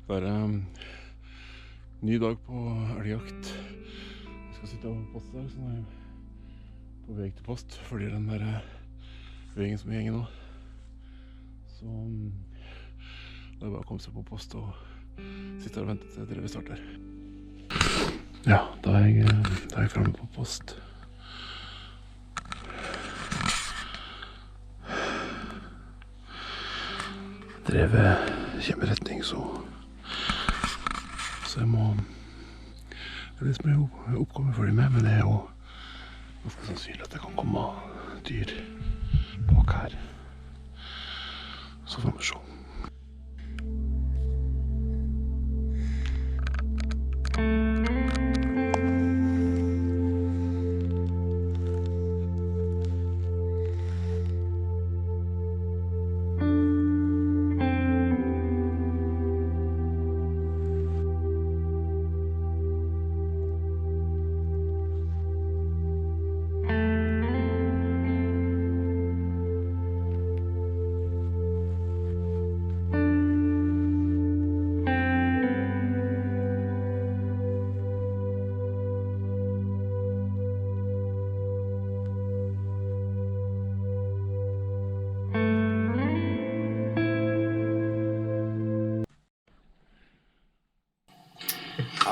Det er ny dag på elgjakt. Jeg skal sitte på post der, så nå er jeg på vei til post fordi den der veien som er gjengen nå. Så det er bare å komme seg på post og sitte og vente til dere starter. Ja, da er jeg fremme på post. Drevet kommer retning, så jeg må... Det er det som er oppgaven for dem med, men det er jo ganske sannsynlig at det kan komme dyr bak her. Så får vi se.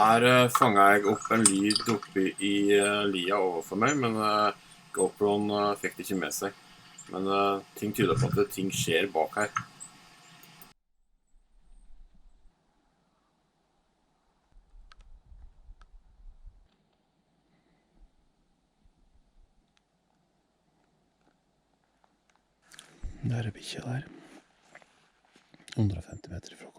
Her fanget jeg opp en lyd oppe i lia overfor meg, men GoProen fikk det ikke med seg. Men ting tyder på at ting skjer bak her. Der er bikkja der. 150 meter ifra kom.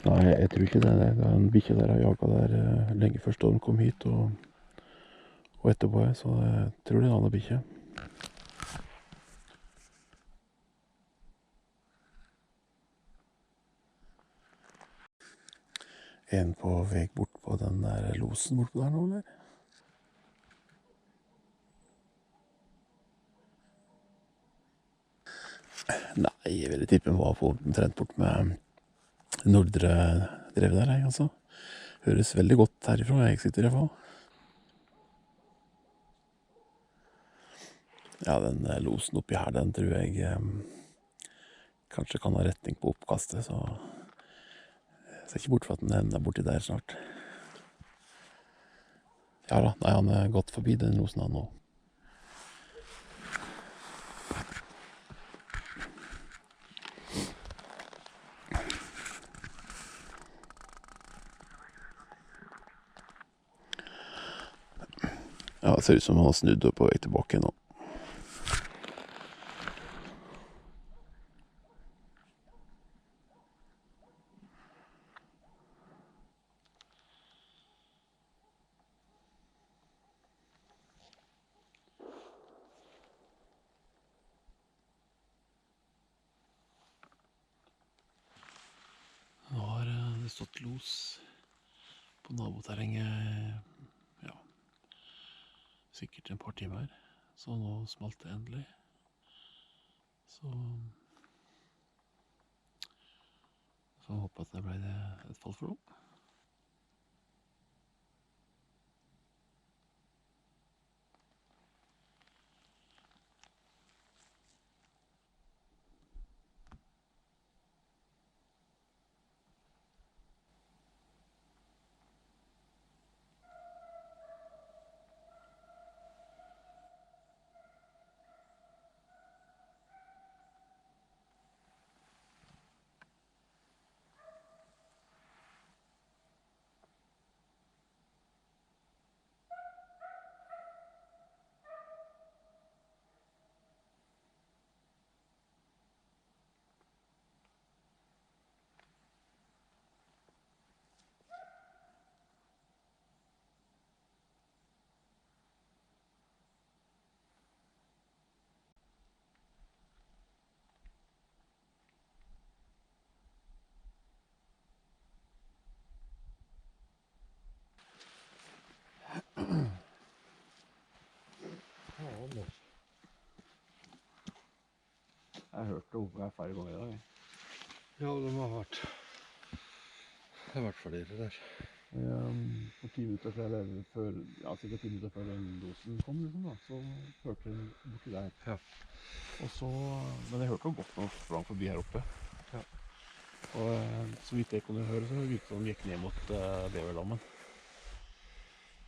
Nei, jeg tror ikke det. Det er en bikkje der jeg jaget der lenge før storm kom hit, og etterpå, så jeg tror det er en annen bikkje. En på vei bort på den der losen bortpå der nå, eller? Nei, jeg vil tippe den var på omtrent bort med Nordre drevet der, jeg, altså. Høres veldig godt herifra, jeg sitter i hvert fall. Ja, den losen oppi her, den tror jeg kanskje kan ha retning på oppkastet, så jeg ser ikke bort for at den ender borti der snart. Ja da, nei, han er gått forbi den losen han nå. Ja, det ser ut som han har snudd og på vei tilbake nå. Nå har det stått los på naboterrenget, ja, sikkert en par timer, så nå smalt det endelig. Så får jeg håpe at det ble et fall for dem. Jeg har hørt det her flere ganger i dag. Ja, de har vært. Det har vært flere der. For 10 minutter eller før, ja, ca. 10 minutter før den dosen kom, liksom, da, så hørte jeg borti der. Ja. Og så, men jeg hørte jo godt når han sprang forbi her oppe. Ja. Og så vidt jeg kunne høre, så virket det som han gikk ned mot Beverdammen.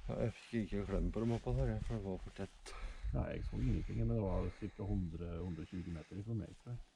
Ja, jeg fikk ikke klemme på dem oppå der, for det var for tett. Nei, jeg så ingenting, men det var ca. 100-120 meter fra meg, tror jeg.